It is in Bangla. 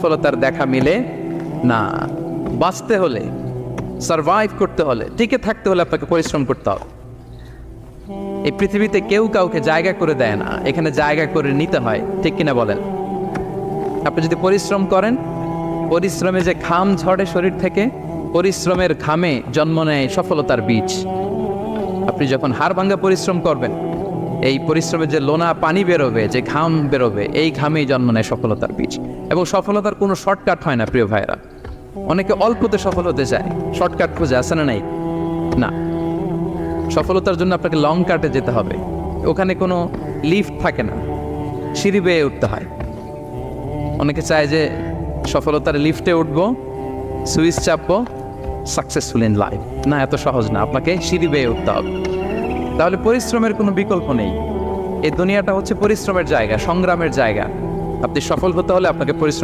সফলতার দেখা মিলে না। বাঁচতে হলে, সারভাইভ করতে হলে, টিকে থাকতে হলে আপনাকে পরিশ্রম করতে হবে। এই পৃথিবীতে কেউ কাউকে জায়গা করে দেয় না, এখানে জায়গা করে নিতে হয়, ঠিক কিনা বলেন? আপনি যদি পরিশ্রম করেন, পরিশ্রমে যে ঘাম ঝরে শরীর থেকে, পরিশ্রমের ঘামে জন্ম নেয় সফলতার বীজ। আপনি যখন হাড় ভাঙা পরিশ্রম করবেন, এই পরিশ্রমে যে লোনা পানি বেরোবে, যে ঘাম বেরোবে, এই ঘামেই জন্ম নেয় সফলতার বীজ। এবং সফলতার কোনো শর্টকাট হয় না প্রিয় ভাইরা। অনেকে অল্পতে সফল হতে চায়, শর্টকাট খুঁজে, আসে না নাই? না, সফলতার জন্য আপনাকে লং কাটে যেতে হবে। ওখানে কোনো লিফট থাকে না, সিঁড়ি বেয়ে উঠতে হয়। অনেকে চায় যে সফলতার লিফটে উঠবো, সুইচ চাপবো, সাকসেসফুল ইন লাইফ। না, এত সহজ না, আপনাকে সিঁড়ি বেয়ে উঠতে হবে। তাহলে পরিশ্রমের কোনো বিকল্প নেই। এই দুনিয়াটা হচ্ছে পরিশ্রমের জায়গা, সংগ্রামের জায়গা। আপনি সফল হতে হলে আপনাকে পরিশ্রম